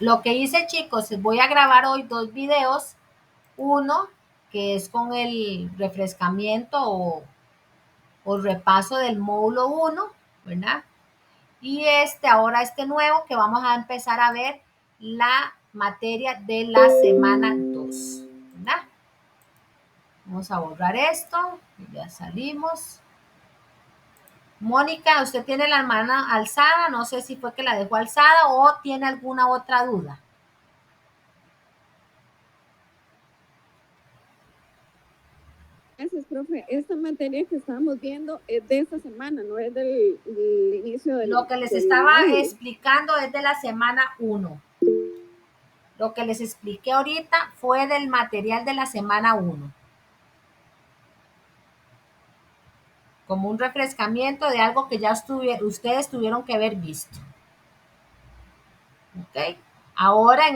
Lo que hice, chicos, voy a grabar hoy dos videos. Uno que es con el refrescamiento o repaso del módulo uno, ¿verdad? Y ahora este nuevo que vamos a empezar a ver la materia de la semana 2, ¿verdad? Vamos a borrar esto, ya salimos. Mónica, ¿usted tiene la mano alzada? No sé si fue que la dejó alzada o tiene alguna otra duda. Gracias, profe. Esta materia que estamos viendo es de esta semana, no es del inicio Lo que les del estaba módulo. explicando es de la semana 1. Lo que les expliqué ahorita fue del material de la semana 1. Como un refrescamiento de algo que ya ustedes tuvieron que haber visto. ¿Ok? Ahora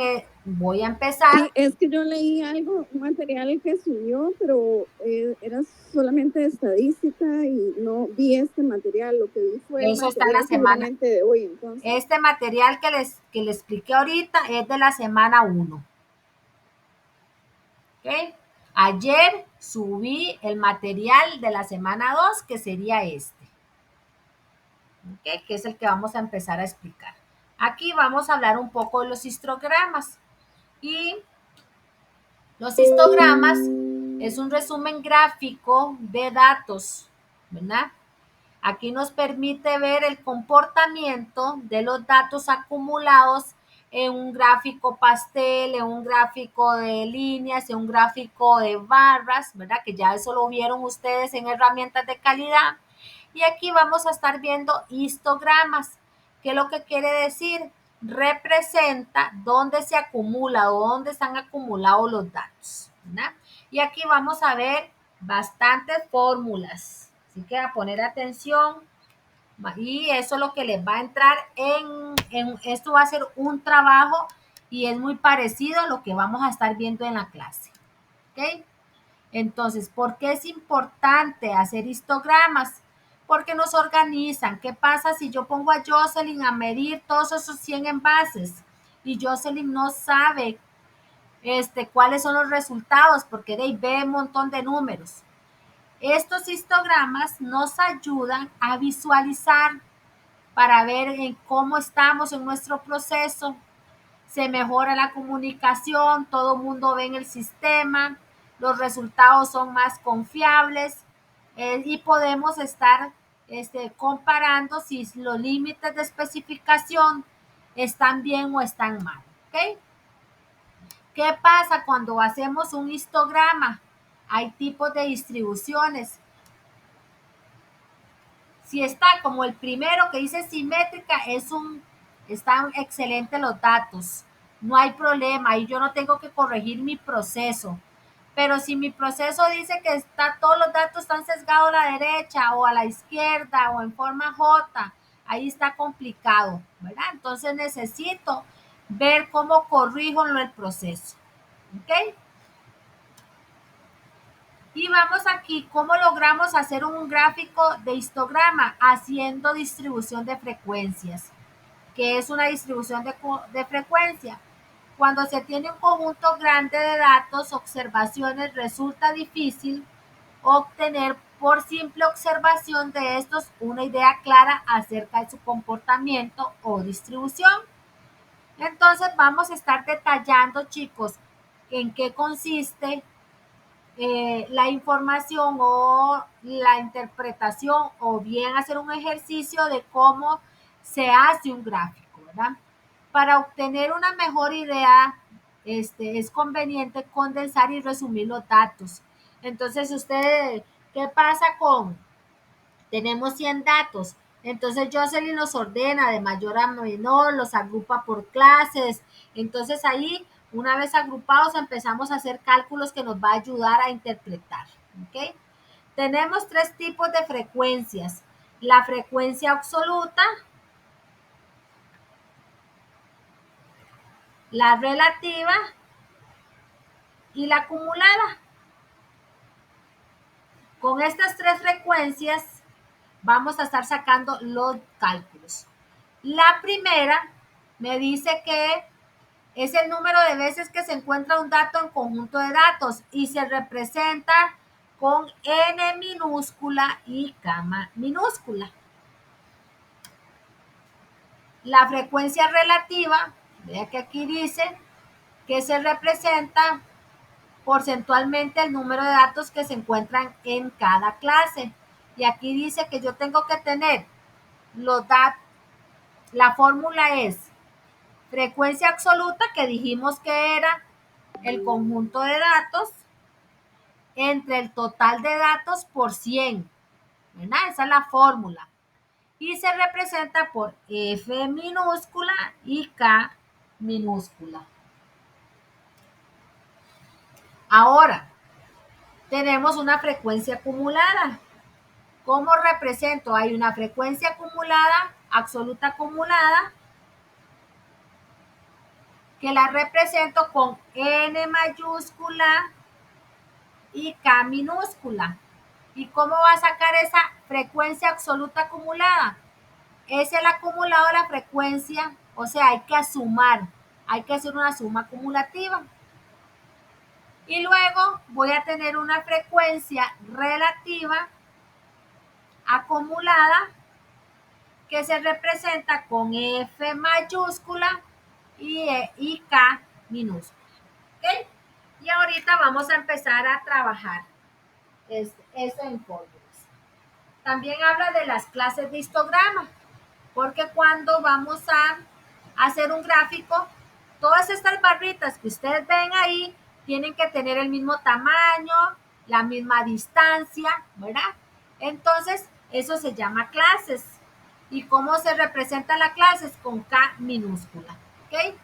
voy a empezar. Sí, es que yo leí algo, un material que subió, pero era solamente de estadística y no vi este material. Lo que vi fue el Eso está en la material semana. seguramente de hoy, entonces. Este material que les expliqué ahorita es de la semana 1. ¿Ok? Ayer subí el material de la semana 2, que sería este. ¿Ok? Que es el que vamos a empezar a explicar. Aquí vamos a hablar un poco de los histogramas. Y los histogramas es un resumen gráfico de datos, ¿verdad? Aquí nos permite ver el comportamiento de los datos acumulados en un gráfico pastel, en un gráfico de líneas, en un gráfico de barras, ¿verdad? Que ya eso lo vieron ustedes en herramientas de calidad. Y aquí vamos a estar viendo histogramas. ¿Qué es lo que quiere decir? Representa dónde se acumula o dónde están acumulados los datos, ¿verdad? Y aquí vamos a ver bastantes fórmulas. Así que a poner atención. Y eso es lo que les va a entrar esto va a ser un trabajo y es muy parecido a lo que vamos a estar viendo en la clase. ¿Ok? Entonces, ¿por qué es importante hacer histogramas? Porque nos organizan. ¿Qué pasa si yo pongo a Jocelyn a medir todos esos 100 envases y Jocelyn no sabe cuáles son los resultados porque de ahí ve un montón de números? Estos histogramas nos ayudan a visualizar para ver en cómo estamos en nuestro proceso. Se mejora la comunicación, todo el mundo ve en el sistema, los resultados son más confiables y podemos estar comparando si los límites de especificación están bien o están mal. ¿Okay? ¿Qué pasa cuando hacemos un histograma? Hay tipos de distribuciones. Si está como el primero que dice simétrica, están excelentes los datos. No hay problema, ahí yo no tengo que corregir mi proceso. Pero si mi proceso dice que todos los datos están sesgados a la derecha o a la izquierda o en forma J, ahí está complicado, ¿verdad? Entonces necesito ver cómo corrijo el proceso. ¿Ok? Y vamos aquí, ¿cómo logramos hacer un gráfico de histograma? Haciendo distribución de frecuencias. ¿Qué es una distribución de frecuencia? Cuando se tiene un conjunto grande de datos, observaciones, resulta difícil obtener por simple observación de estos una idea clara acerca de su comportamiento o distribución. Entonces vamos a estar detallando, chicos, en qué consiste la información o la interpretación o bien hacer un ejercicio de cómo se hace un gráfico, ¿verdad? Para obtener una mejor idea, es conveniente condensar y resumir los datos. Entonces, usted, ¿qué pasa tenemos 100 datos? Entonces Jocelyn los ordena de mayor a menor, los agrupa por clases. Entonces ahí, una vez agrupados, empezamos a hacer cálculos que nos va a ayudar a interpretar. ¿Okay? Tenemos tres tipos de frecuencias. La frecuencia absoluta, la relativa y la acumulada. Con estas tres frecuencias vamos a estar sacando los cálculos. La primera me dice que Es el número de veces que se encuentra un dato en conjunto de datos y se representa con n minúscula y k minúscula. La frecuencia relativa, vea que aquí dice que se representa porcentualmente el número de datos que se encuentran en cada clase. Y aquí dice que yo tengo que tener los datos, la fórmula es frecuencia absoluta, que dijimos que era el conjunto de datos, entre el total de datos por 100, ¿verdad? Esa es la fórmula. Y se representa por F minúscula y K minúscula. Ahora, tenemos una frecuencia acumulada. ¿Cómo represento? Hay una frecuencia acumulada, absoluta acumulada, que la represento con N mayúscula y K minúscula. ¿Y cómo va a sacar esa frecuencia absoluta acumulada? Es el acumulado de la frecuencia, o sea, hay que sumar, hay que hacer una suma acumulativa. Y luego voy a tener una frecuencia relativa acumulada que se representa con F mayúscula y K minúscula. ¿Okay? Y ahorita vamos a empezar a trabajar eso en fórmulas. También habla de las clases de histograma, porque cuando vamos a hacer un gráfico, todas estas barritas que ustedes ven ahí tienen que tener el mismo tamaño, la misma distancia, ¿verdad? Entonces, eso se llama clases. ¿Y cómo se representa la clases? Con K minúscula, ¿ok?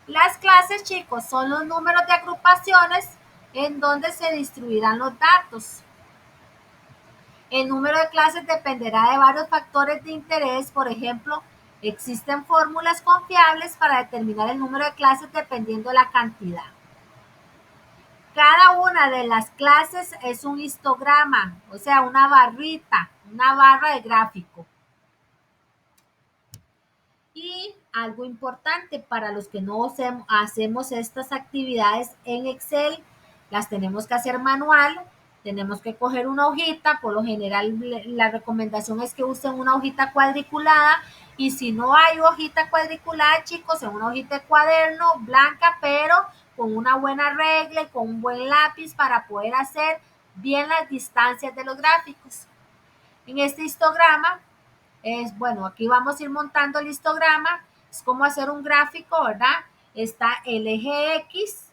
Las clases, chicos, son los números de agrupaciones en donde se distribuirán los datos. El número de clases dependerá de varios factores de interés. Por ejemplo, existen fórmulas confiables para determinar el número de clases dependiendo de la cantidad. Cada una de las clases es un histograma, o sea, una barrita, una barra de gráfico. Y algo importante para los que no hacemos estas actividades en Excel, las tenemos que hacer manual, tenemos que coger una hojita, por lo general la recomendación es que usen una hojita cuadriculada y si no hay hojita cuadriculada, chicos, en una hojita de cuaderno blanca, pero con una buena regla y con un buen lápiz para poder hacer bien las distancias de los gráficos. En este histograma bueno, aquí vamos a ir montando el histograma, es como hacer un gráfico, ¿verdad? Está el eje X,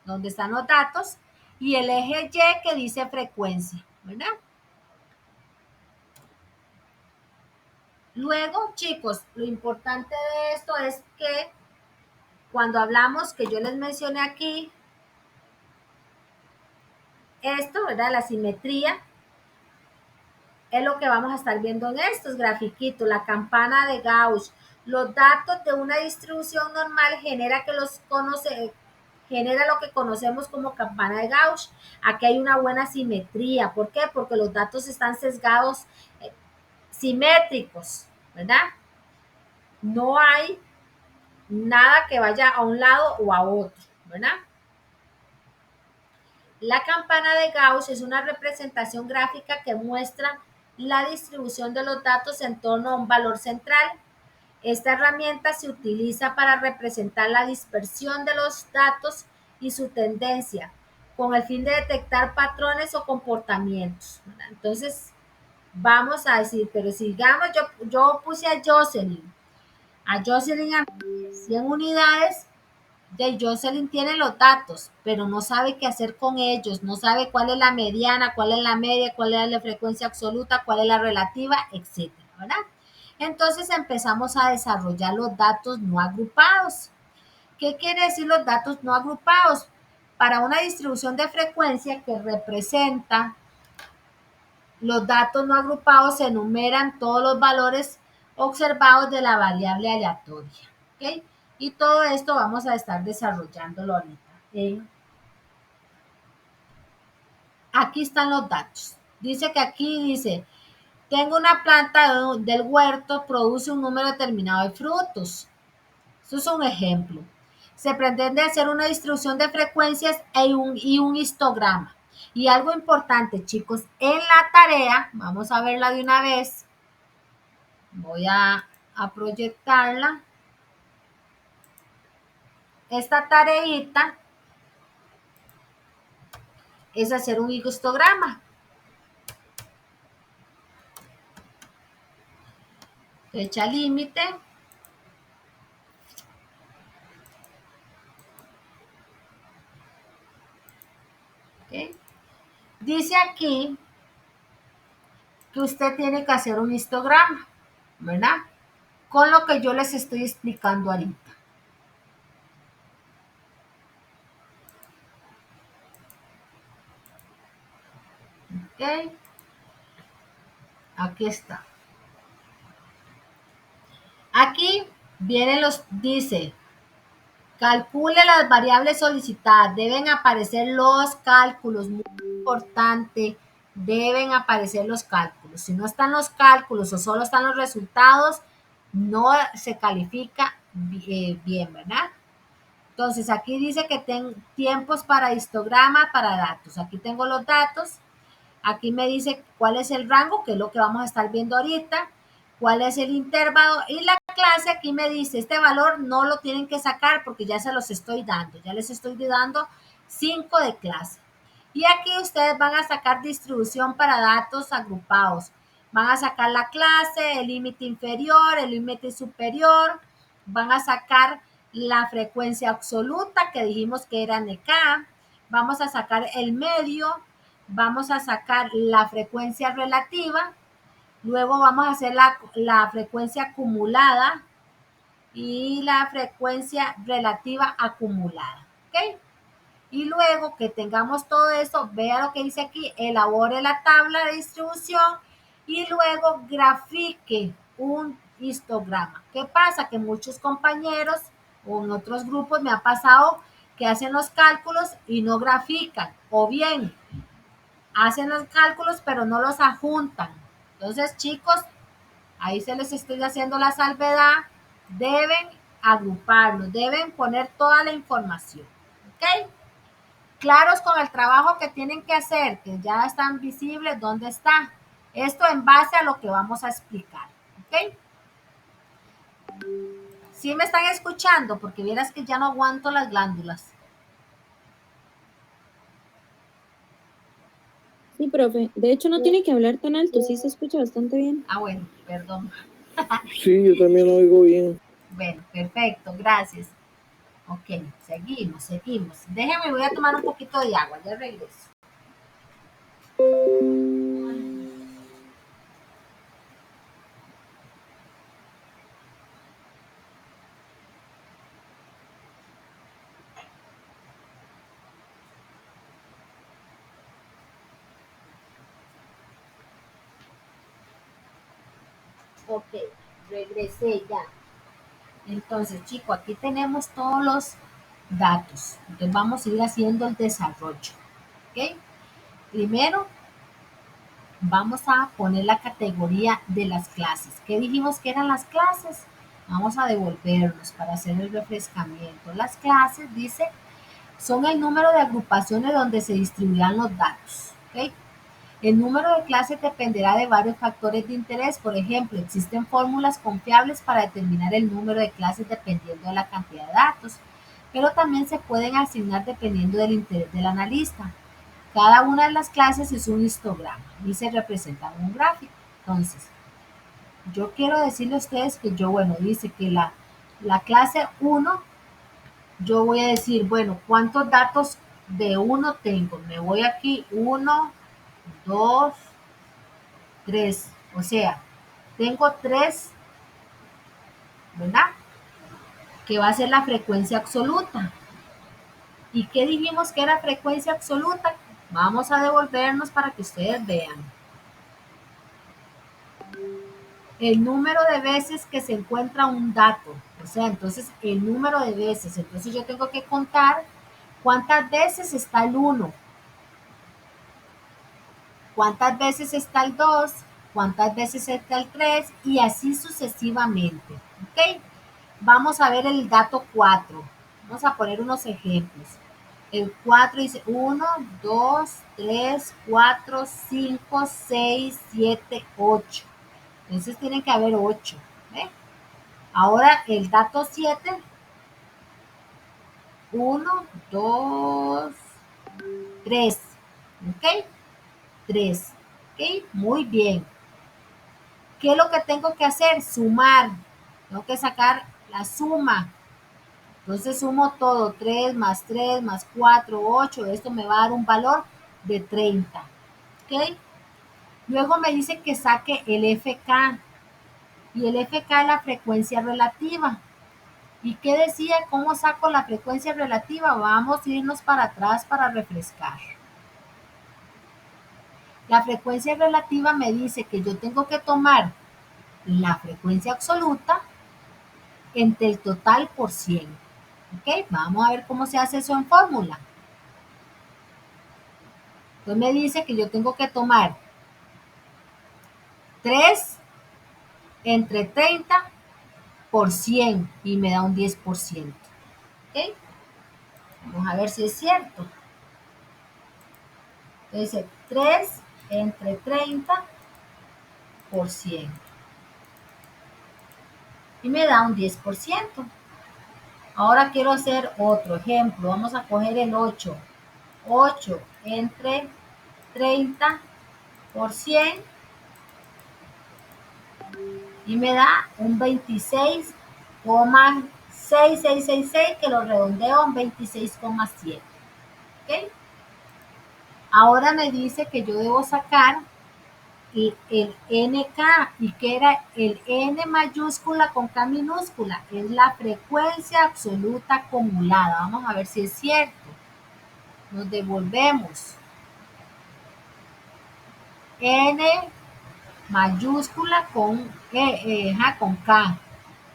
donde están los datos, y el eje Y que dice frecuencia, ¿verdad? Luego, chicos, lo importante de esto es que cuando hablamos, que yo les mencioné aquí, esto, ¿verdad? La simetría, es lo que vamos a estar viendo en estos grafiquitos, la campana de Gauss. Los datos de una distribución normal genera lo que conocemos como campana de Gauss. Aquí hay una buena simetría. ¿Por qué? Porque los datos están sesgados simétricos, ¿verdad? No hay nada que vaya a un lado o a otro, ¿verdad? La campana de Gauss es una representación gráfica que muestra la distribución de los datos en torno a un valor central. Esta herramienta se utiliza para representar la dispersión de los datos y su tendencia, con el fin de detectar patrones o comportamientos. Entonces, vamos a decir, pero si digamos yo puse a Jocelyn a 100 unidades, de Jocelyn tiene los datos, pero no sabe qué hacer con ellos, no sabe cuál es la mediana, cuál es la media, cuál es la frecuencia absoluta, cuál es la relativa, etcétera, ¿verdad? Entonces empezamos a desarrollar los datos no agrupados. ¿Qué quiere decir los datos no agrupados? Para una distribución de frecuencia que representa los datos no agrupados, se enumeran todos los valores observados de la variable aleatoria. ¿Ok? Y todo esto vamos a estar desarrollándolo ahorita. Aquí están los datos. Dice que aquí dice tengo una planta del huerto, produce un número determinado de frutos. Eso es un ejemplo. Se pretende hacer una distribución de frecuencias y un histograma. Y algo importante, chicos, en la tarea, vamos a verla de una vez. Voy a proyectarla. Esta tareita es hacer un histograma. Fecha límite. ¿Okay? Dice aquí que usted tiene que hacer un histograma, ¿verdad? Con lo que yo les estoy explicando ahorita. ¿Ok? Aquí está. Aquí dice, calcule las variables solicitadas. Deben aparecer los cálculos. Muy importante, deben aparecer los cálculos. Si no están los cálculos o solo están los resultados, no se califica bien, ¿verdad? Entonces, aquí dice que tengo tiempos para histograma, para datos. Aquí tengo los datos. Aquí me dice cuál es el rango, que es lo que vamos a estar viendo ahorita, cuál es el intervalo y la clase aquí me dice, este valor no lo tienen que sacar porque ya se los estoy dando, ya les estoy dando 5 de clase. Y aquí ustedes van a sacar distribución para datos agrupados. Van a sacar la clase, el límite inferior, el límite superior, van a sacar la frecuencia absoluta que dijimos que era NK, vamos a sacar el medio, vamos a sacar la frecuencia relativa, luego vamos a hacer la frecuencia acumulada y la frecuencia relativa acumulada. ¿Ok? Y luego que tengamos todo eso, vea lo que dice aquí, elabore la tabla de distribución y luego grafique un histograma. ¿Qué pasa? Que muchos compañeros o en otros grupos me ha pasado que hacen los cálculos y no grafican, o bien hacen los cálculos pero no los adjuntan. Entonces, chicos, ahí se les estoy haciendo la salvedad, deben agruparlos, deben poner toda la información. ¿Ok? Claros con el trabajo que tienen que hacer, que ya están visibles dónde está. Esto en base a lo que vamos a explicar. ¿Ok? ¿Sí me están escuchando? Porque vieras que ya no aguanto las glándulas. Sí, profe. De hecho, no tiene que hablar tan alto, sí se escucha bastante bien. Ah, bueno, perdón. Sí, yo también lo oigo bien. Bueno, perfecto, gracias. Ok, seguimos. Déjenme, voy a tomar un poquito de agua, ya regreso. Ok, regresé ya. Entonces, chicos, aquí tenemos todos los datos. Entonces vamos a ir haciendo el desarrollo. ¿Ok? Primero, vamos a poner la categoría de las clases. ¿Qué dijimos que eran las clases? Vamos a devolvernos para hacer el refrescamiento. Las clases, dice, son el número de agrupaciones donde se distribuirán los datos. ¿Ok? El número de clases dependerá de varios factores de interés. Por ejemplo, existen fórmulas confiables para determinar el número de clases dependiendo de la cantidad de datos, pero también se pueden asignar dependiendo del interés del analista. Cada una de las clases es un histograma y se representa en un gráfico. Entonces, yo quiero decirle a ustedes que dice que la clase 1, yo voy a decir, bueno, ¿cuántos datos de 1 tengo? Me voy aquí, 1, 2, 3. O sea, tengo 3, ¿verdad? Que va a ser la frecuencia absoluta. ¿Y qué dijimos que era frecuencia absoluta? Vamos a devolvernos para que ustedes vean. El número de veces que se encuentra un dato. O sea, entonces el número de veces. Entonces yo tengo que contar cuántas veces está el 1. ¿Cuántas veces está el 2? cuántas veces está el 3 y así sucesivamente. ¿Ok? Vamos a ver el dato 4. Vamos a poner unos ejemplos. El 4 dice 1, 2, 3, 4, 5, 6, 7, 8. Entonces tienen que haber 8. ¿Ve? Ahora el dato 7. 1, 2, 3. ¿Ok? 3. ¿Ok? Muy bien. ¿Qué es lo que tengo que hacer? Sumar. Tengo que sacar la suma. Entonces sumo todo, 3 más 4, 8. Esto me va a dar un valor de 30. ¿Ok? Luego me dice que saque el FK. Y el FK es la frecuencia relativa. ¿Y qué decía? ¿Cómo saco la frecuencia relativa? Vamos a irnos para atrás para refrescar. La frecuencia relativa me dice que yo tengo que tomar la frecuencia absoluta entre el total por 100. ¿Ok? Vamos a ver cómo se hace eso en fórmula. Entonces me dice que yo tengo que tomar 3 entre 30 por 100 y me da un 10%. ¿Ok? Vamos a ver si es cierto. Entonces 3 entre 30 por 100 y me da un 10%. Ahora quiero hacer otro ejemplo. Vamos a coger el 8. 8 entre 30 por 100 y me da un 26,6666 que lo redondeo a un 26,7. ¿Ok? Ahora me dice que yo debo sacar el NK y que era el N mayúscula con K minúscula. Es la frecuencia absoluta acumulada. Vamos a ver si es cierto. Nos devolvemos. N mayúscula con K.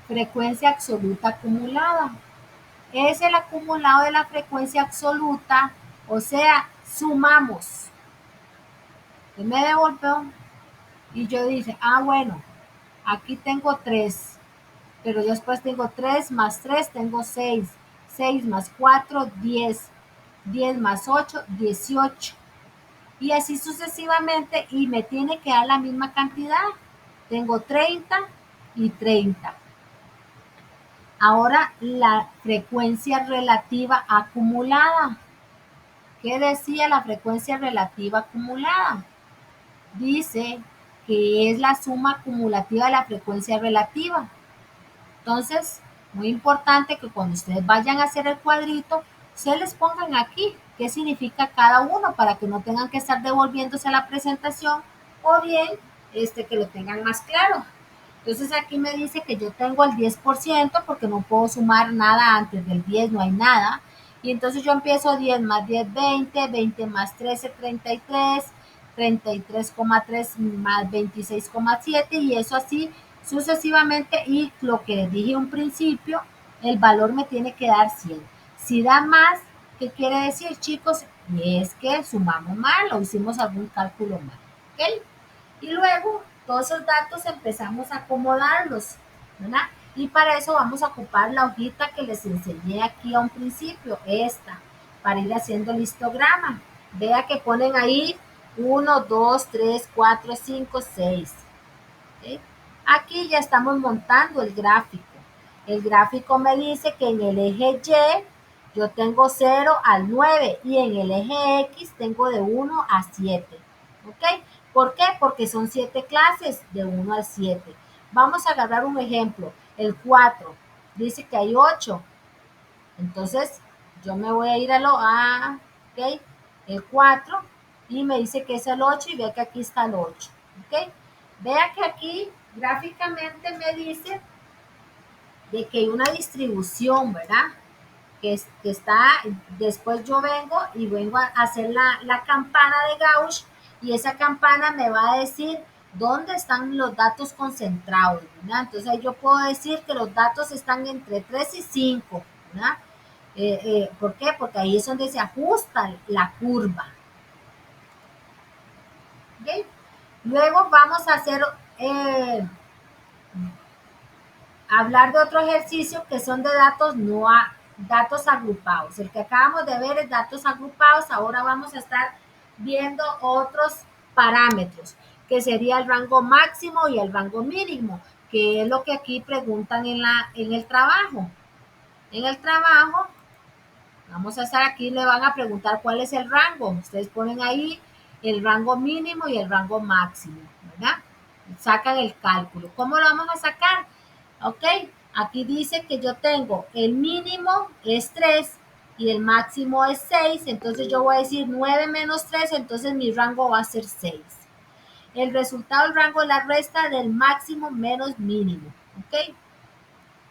Frecuencia absoluta acumulada. Es el acumulado de la frecuencia absoluta, o sea, sumamos. Entonces me devolvió y yo dije, bueno, aquí tengo 3, pero después tengo 3 más 3, tengo 6. 6 más 4, 10. 10 más 8, 18. Y así sucesivamente, y me tiene que dar la misma cantidad. Tengo 30 y 30. Ahora la frecuencia relativa acumulada. ¿Qué decía la frecuencia relativa acumulada? Dice que es la suma acumulativa de la frecuencia relativa. Entonces, muy importante que cuando ustedes vayan a hacer el cuadrito, se les pongan aquí qué significa cada uno para que no tengan que estar devolviéndose a la presentación o bien que lo tengan más claro. Entonces aquí me dice que yo tengo el 10% porque no puedo sumar nada antes del 10, no hay nada. Y entonces yo empiezo 10 más 10, 20, 20 más 13, 33, 33,3 más 26,7 y eso así sucesivamente. Y lo que les dije un principio, el valor me tiene que dar 100. Si da más, ¿qué quiere decir, chicos? Es que sumamos mal o hicimos algún cálculo mal. ¿Ok? Y luego todos esos datos empezamos a acomodarlos, ¿verdad? Y para eso vamos a ocupar la hojita que les enseñé aquí a un principio, esta, para ir haciendo el histograma. Vea que ponen ahí 1, 2, 3, 4, 5, 6. ¿Okay? Aquí ya estamos montando el gráfico. El gráfico me dice que en el eje Y yo tengo 0 al 9 y en el eje X tengo de 1 a 7. ¿Ok? ¿Por qué? Porque son 7 clases de 1 al 7. Vamos a agarrar un ejemplo. El 4 dice que hay 8. Entonces, yo me voy a ir ¿ok? El 4 y me dice que es el 8 y ve que aquí está el 8. ¿Ok? Vea que aquí gráficamente me dice de que hay una distribución, ¿verdad? Que está, después yo vengo a hacer la campana de Gauss y esa campana me va a decir dónde están los datos concentrados, ¿verdad? Entonces ahí yo puedo decir que los datos están entre 3 y 5, ¿verdad? ¿Por qué? Porque ahí es donde se ajusta la curva. ¿Okay? Luego vamos a hacer, hablar de otro ejercicio que son de datos datos agrupados. El que acabamos de ver es datos agrupados. Ahora vamos a estar viendo otros parámetros, que sería el rango máximo y el rango mínimo, que es lo que aquí preguntan en el trabajo. En el trabajo, vamos a estar aquí, le van a preguntar cuál es el rango. Ustedes ponen ahí el rango mínimo y el rango máximo, ¿verdad? Sacan el cálculo. ¿Cómo lo vamos a sacar? Ok, aquí dice que yo tengo el mínimo es 3 y el máximo es 6, entonces yo voy a decir 9 menos 3, entonces mi rango va a ser 6. El resultado del rango es la resta del máximo menos mínimo, ok.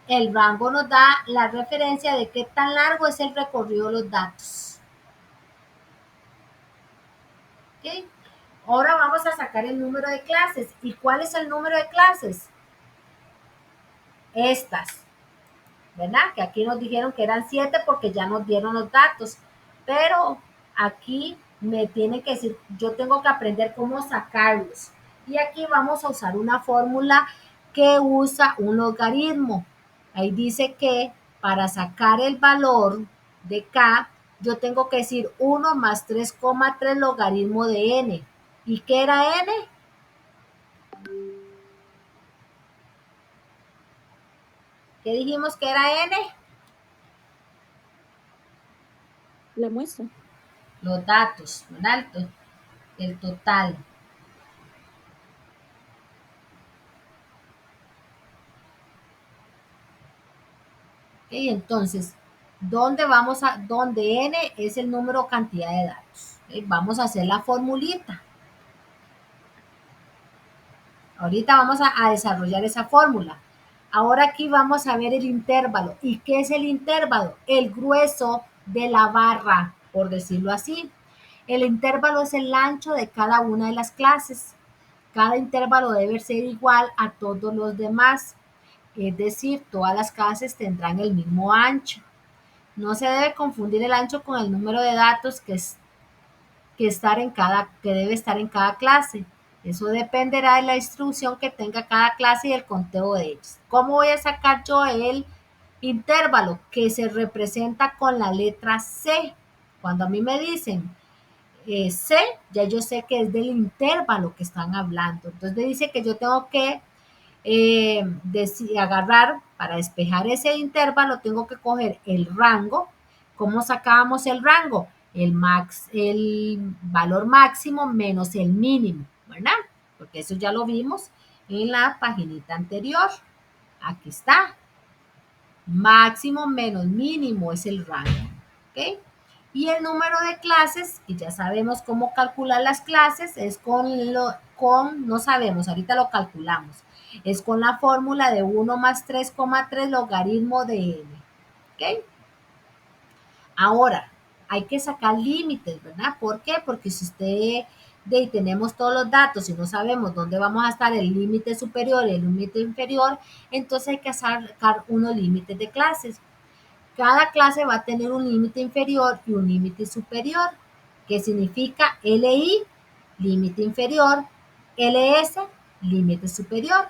El rango nos da la referencia de qué tan largo es el recorrido de los datos. ¿Ok? Ahora vamos a sacar el número de clases. ¿Y cuál es el número de clases? Estas, ¿verdad? Que aquí nos dijeron que eran 7 porque ya nos dieron los datos. Pero aquí me tienen que decir, yo tengo que aprender cómo sacarlos. Y aquí vamos a usar una fórmula que usa un logaritmo. Ahí dice que para sacar el valor de K, yo tengo que decir 1 más 3,3 logaritmo de N. ¿Y qué era N? ¿Qué dijimos que era N? La muestra. Los datos, ¿verdad? El total. ¿Okay? Entonces, donde N es el número o cantidad de datos. ¿Okay? Vamos a hacer la formulita. Ahorita vamos a desarrollar esa fórmula. Ahora aquí vamos a ver el intervalo. ¿Y qué es el intervalo? El grueso de la barra, por decirlo así. El intervalo es el ancho de cada una de las clases. Cada intervalo debe ser igual a todos los demás. Es decir, todas las clases tendrán el mismo ancho. No se debe confundir el ancho con el número de datos que debe estar en cada clase. Eso dependerá de la instrucción que tenga cada clase y el conteo de ellos. ¿Cómo voy a sacar yo el intervalo? Que se representa con la letra C. Cuando a mí me dicen C, ya yo sé que es del intervalo que están hablando. Entonces me dice que yo tengo que agarrar para despejar ese intervalo, tengo que coger el rango. ¿Cómo sacábamos el rango? El valor máximo menos el mínimo, ¿verdad? Porque eso ya lo vimos en la paginita anterior. Aquí está. Máximo menos mínimo es el rango, ¿ok? Y el número de clases, y ya sabemos cómo calcular las clases, es no sabemos, ahorita lo calculamos, es con la fórmula de 1 más 3,3 logaritmo de n, ¿ok? Ahora, hay que sacar límites, ¿verdad? ¿Por qué? Porque si tenemos todos los datos y no sabemos dónde vamos a estar el límite superior y el límite inferior, entonces hay que sacar unos límites de clases. Cada clase va a tener un límite inferior y un límite superior, que significa LI, límite inferior, LS, límite superior.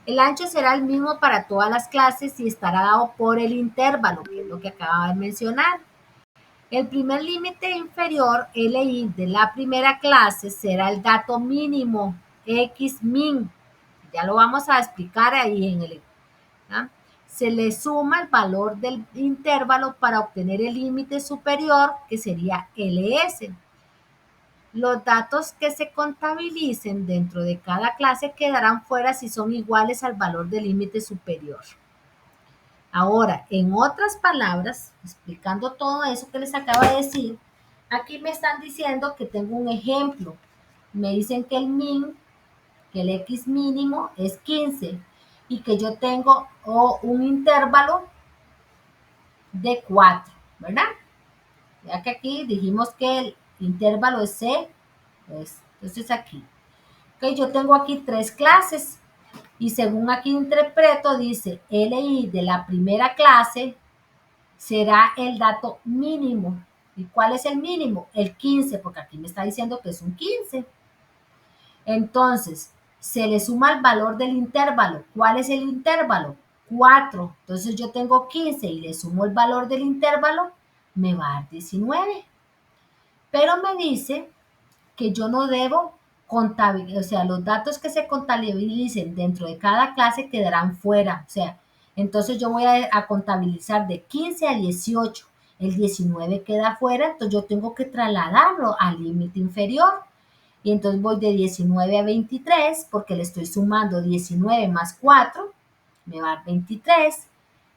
El ancho será el mismo para todas las clases y estará dado por el intervalo, que es lo que acaba de mencionar. El primer límite inferior, LI, de la primera clase será el dato mínimo, Xmin. Ya lo vamos a explicar ahí en el... ¿ah? Se le suma el valor del intervalo para obtener el límite superior, que sería LS. Los datos que se contabilicen dentro de cada clase quedarán fuera si son iguales al valor del límite superior. Ahora, en otras palabras, explicando todo eso que les acabo de decir, aquí me están diciendo que tengo un ejemplo. Me dicen que el min, que el X mínimo es 15 y que yo tengo un intervalo de 4, ¿verdad? Ya que aquí dijimos que el intervalo es C, pues, entonces aquí. Ok, yo tengo aquí 3 clases y según aquí interpreto, dice LI de la primera clase será el dato mínimo. ¿Y cuál es el mínimo? El 15, porque aquí me está diciendo que es un 15. Entonces, se le suma el valor del intervalo. ¿Cuál es el intervalo? 4. Entonces yo tengo 15 y le sumo el valor del intervalo, me va a dar 19. Pero me dice que yo no debo contabilizar, o sea, los datos que se contabilicen dentro de cada clase quedarán fuera. O sea, entonces yo voy a contabilizar de 15 a 18. El 19 queda fuera, entonces yo tengo que trasladarlo al límite inferior. Y entonces voy de 19 a 23 porque le estoy sumando 19 más 4, me va a dar 23.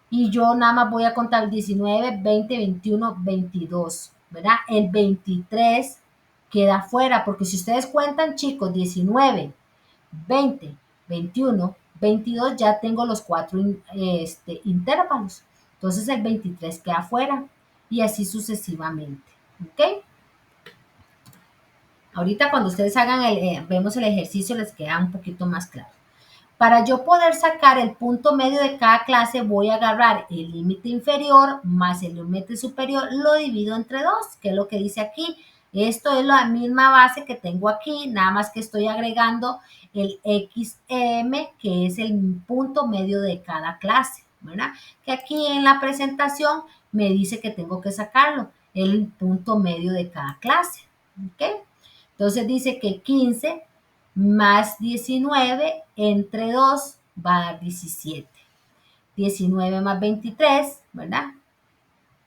Y yo nada más voy a contar 19, 20, 21, 22, ¿verdad? El 23 queda fuera porque si ustedes cuentan, chicos, 19, 20, 21, 22, ya tengo los 4 intervalos. Entonces el 23 queda fuera y así sucesivamente, ¿ok? Ahorita cuando ustedes hagan vemos el ejercicio les queda un poquito más claro. Para yo poder sacar el punto medio de cada clase, voy a agarrar el límite inferior más el límite superior, lo divido entre 2, que es lo que dice aquí. Esto es la misma base que tengo aquí, nada más que estoy agregando el XM, que es el punto medio de cada clase, ¿verdad? Que aquí en la presentación me dice que tengo que sacarlo, el punto medio de cada clase, ¿ok? Entonces dice que 15 más 19 entre 2 va a dar 17. 19 más 23, ¿verdad?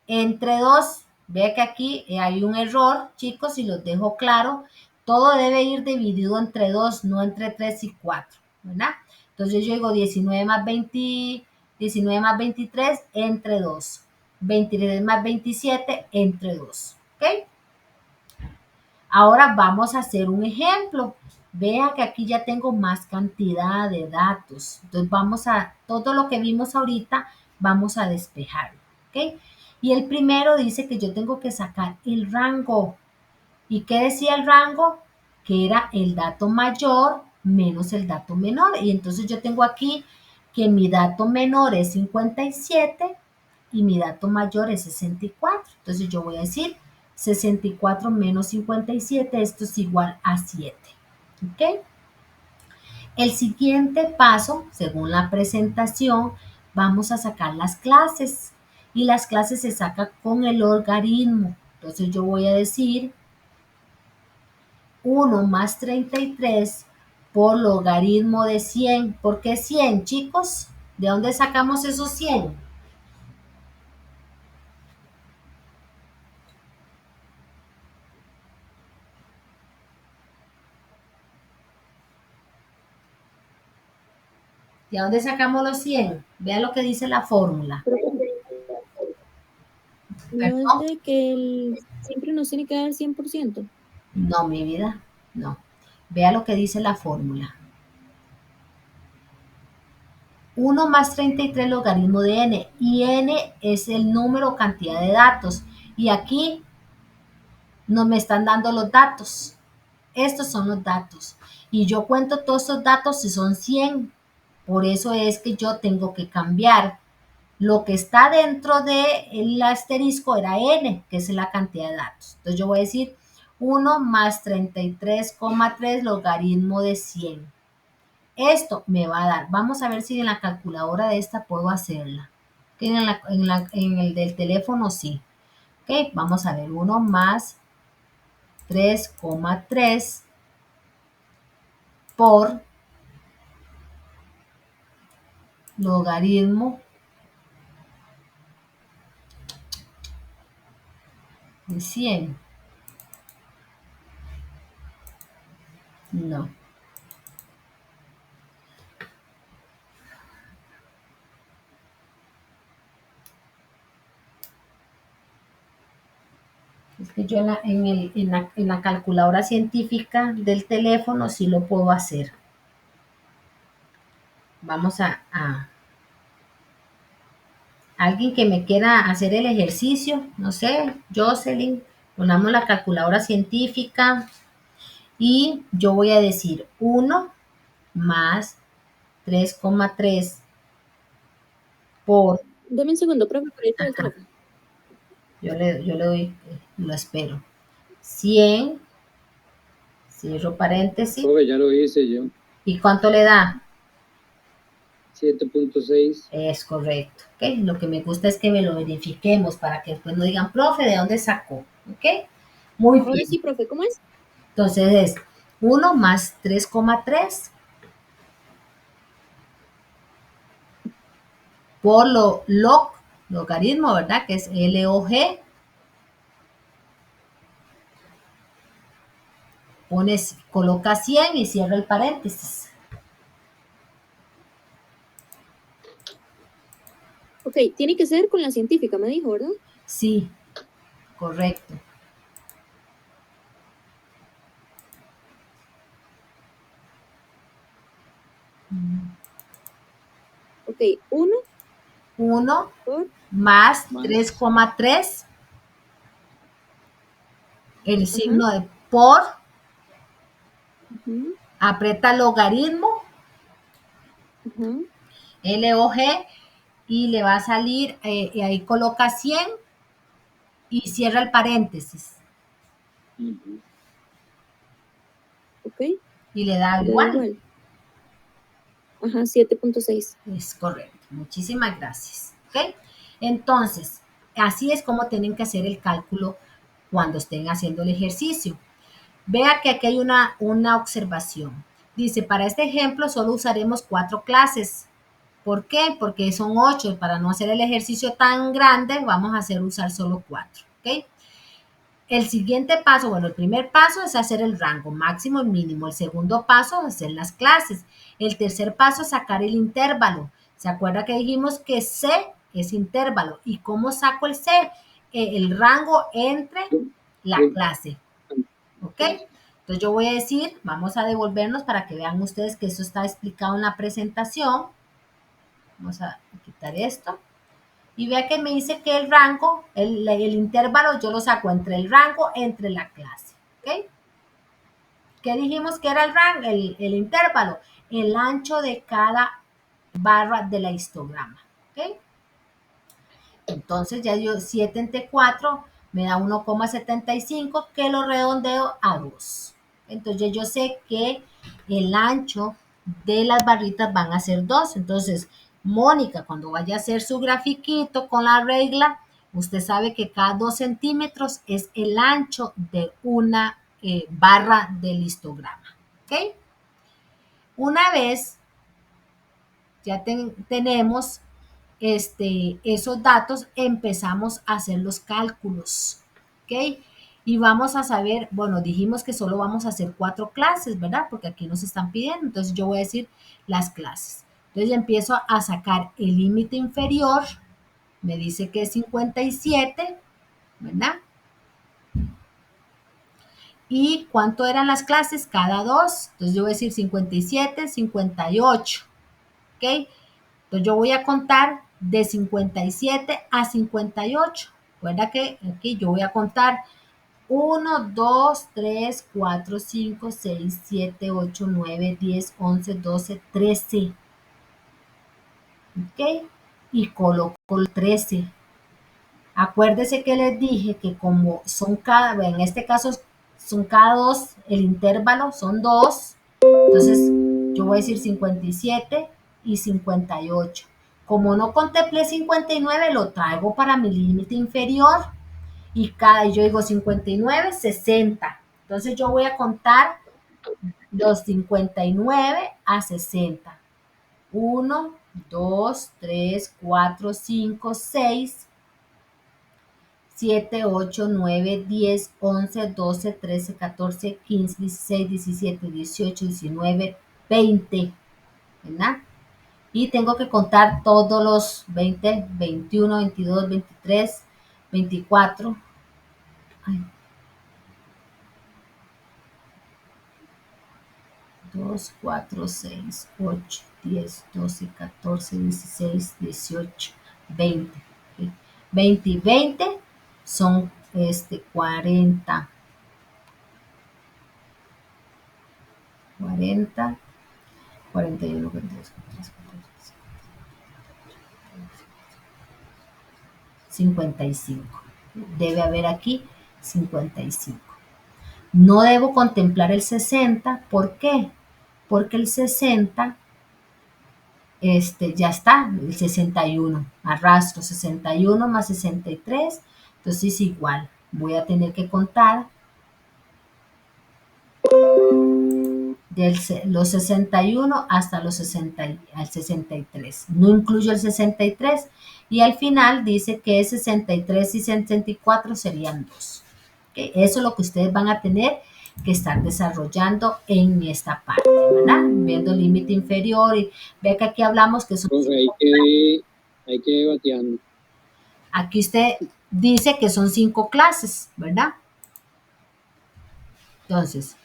Entre 2, vea que aquí hay un error, chicos, y los dejo claro. Todo debe ir dividido entre 2, no entre 3 y 4, ¿verdad? Entonces yo digo 19 más 20, 19 más 23 entre 2. 23 más 27 entre 2, ¿ok? Ahora vamos a hacer un ejemplo. Vea que aquí ya tengo más cantidad de datos. Entonces todo lo que vimos ahorita, vamos a despejarlo, ¿ok? Y el primero dice que yo tengo que sacar el rango. ¿Y qué decía el rango? Que era el dato mayor menos el dato menor. Y entonces yo tengo aquí que mi dato menor es 57 y mi dato mayor es 64. Entonces yo voy a decir 64 menos 57, esto es igual a 7. ¿Ok? El siguiente paso, según la presentación, vamos a sacar las clases. Y las clases se sacan con el logaritmo. Entonces yo voy a decir 1 más 33 por logaritmo de 100. ¿Por qué 100, chicos? ¿De dónde sacamos esos 100? ¿De dónde sacamos los 100? Vean lo que dice la fórmula. No es de que siempre nos tiene que dar 100%. No, mi vida, no. Vea lo que dice la fórmula. 1 más 33 logaritmo de n. Y n es el número o cantidad de datos. Y aquí no me están dando los datos. Estos son los datos. Y yo cuento todos estos datos si son 100. Por eso es que yo tengo que cambiar. Lo que está dentro del asterisco era n, que es la cantidad de datos. Entonces yo voy a decir 1 más 33,3 logaritmo de 100. Esto me va a dar, vamos a ver si en la calculadora de esta puedo hacerla. En el del teléfono sí. Ok, vamos a ver, 1 más 3,3 por logaritmo de 100. No. Es que yo en la calculadora científica del teléfono sí lo puedo hacer. Vamos a alguien que me quiera hacer el ejercicio, no sé, Jocelyn, ponemos la calculadora científica y yo voy a decir 1 más 3,3 por, Deme un segundo, profe, por ahí el teléfono. yo le doy, lo espero, 100 Cierro paréntesis. Profe, ya lo hice yo. ¿Y cuánto le da? 7.6. Es correcto. ¿Ok? Lo que me gusta es que me lo verifiquemos para que después no digan, profe, ¿de dónde sacó? ¿Ok? Muy Ahora bien. sí, profe, ¿cómo es? Entonces es 1 más 3,3 por logaritmo, ¿verdad? Que es LOG. Coloca 100 y cierra el paréntesis. Ok, tiene que ser con la científica, me dijo, ¿verdad? Sí, correcto. Ok, 1 1 por... más 3,3, el Ajá, signo de por, ujú, aprieta logaritmo, ajá, LOG, y le va a salir, y ahí coloca 100 y cierra el paréntesis ok, y le da le da igual. igual. Ajá, 7.6. Es correcto. Muchísimas gracias. ¿Ok? Entonces, así es como tienen que hacer el cálculo cuando estén haciendo el ejercicio. Vea que aquí hay una observación. Dice, para este ejemplo solo usaremos 4 clases. ¿Por qué? Porque son 8. Para no hacer el ejercicio tan grande, vamos a usar solo 4. ¿Ok? El siguiente paso, bueno, el primer paso es hacer el rango máximo y mínimo. El segundo paso es hacer las clases. El tercer paso es sacar el intervalo. ¿Se acuerda que dijimos que C es intervalo? ¿Y cómo saco el C? El rango entre la clase. ¿Ok? Entonces yo voy a decir, vamos a devolvernos para que vean ustedes que eso está explicado en la presentación. Vamos a quitar esto. Y vea que me dice que el rango, el intervalo, yo lo saco entre el rango, entre la clase. ¿Ok? ¿Qué dijimos que era el rango, el intervalo? El ancho de cada barra de la histograma. ¿Ok? Entonces ya yo 7 entre 4 me da 1,75 que lo redondeo a 2. Entonces yo sé que el ancho de las barritas van a ser 2. Entonces, Mónica, cuando vaya a hacer su grafiquito con la regla, usted sabe que cada 2 centímetros es el ancho de una barra del histograma. ¿Ok? Una vez ya tenemos esos datos, empezamos a hacer los cálculos, ¿ok? Y vamos a saber, bueno, dijimos que solo vamos a hacer 4 clases, ¿verdad? Porque aquí nos están pidiendo, entonces yo voy a decir las clases. Entonces ya empiezo a sacar el límite inferior, me dice que es 57, ¿verdad? ¿Y cuánto eran las clases? Cada 2, entonces yo voy a decir 57, 58, ¿ok? Entonces yo voy a contar de 57 a 58. Recuerda que aquí yo voy a contar 1, 2, 3, 4, 5, 6, 7, 8, 9, 10, 11, 12, 13. ¿Ok? Y coloco el 13. Acuérdese que les dije que como son en este caso son cada 2, el intervalo son 2. Entonces yo voy a decir 57 y 58. Como no contemplé 59, lo traigo para mi límite inferior y yo digo 59, 60. Entonces yo voy a contar los 59 a 60. 1, 2, 3, 4, 5, 6, 7, 8, 9, 10, 11, 12, 13, 14, 15, 16, 17, 18, 19, 20, ¿verdad? Y tengo que contar todos los 20, 21, 22, 23, 24. Ay, 2, 4, 6, 8, 10, 12, 14, 16, 18, 20. ¿Ok? 20 y 20 son 40, 40, 41, 42, 43, 44, 55. Debe haber aquí 55. No debo contemplar el 60. ¿Por qué? Porque el 60, ya está, el 61. Arrastro 61 más 63. Entonces igual, voy a tener que contar los 61 hasta los 60, al 63. No incluyo el 63. Y al final dice que 63 y 64 serían 2. ¿Okay? Eso es lo que ustedes van a tener que estar desarrollando en esta parte, ¿verdad? Viendo el límite inferior y ve que aquí hablamos que son... Hay que bateando. Aquí usted dice que son 5 clases, ¿verdad? Entonces,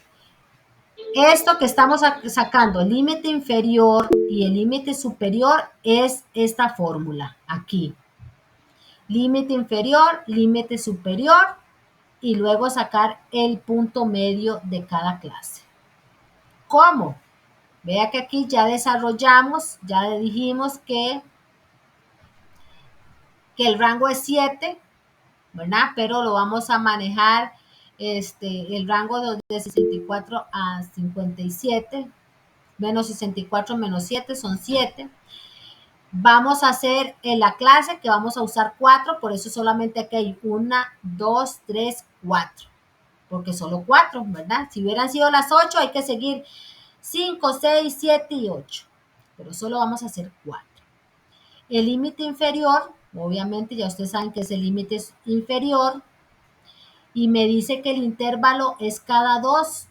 esto que estamos sacando, el límite inferior y el límite superior, es esta fórmula aquí. Límite inferior, límite superior y luego sacar el punto medio de cada clase. ¿Cómo? Vea que aquí ya desarrollamos, ya dijimos que el rango es 7, ¿verdad? Pero lo vamos a manejar el rango de 64 a 57. Menos 64 menos 7 son 7. Vamos a hacer en la clase que vamos a usar 4, por eso solamente aquí hay 1, 2, 3, 4. Porque solo 4, ¿verdad? Si hubieran sido las 8, hay que seguir 5, 6, 7 y 8. Pero solo vamos a hacer 4. El límite inferior, obviamente ya ustedes saben que es el límite inferior. Y me dice que el intervalo es cada 2.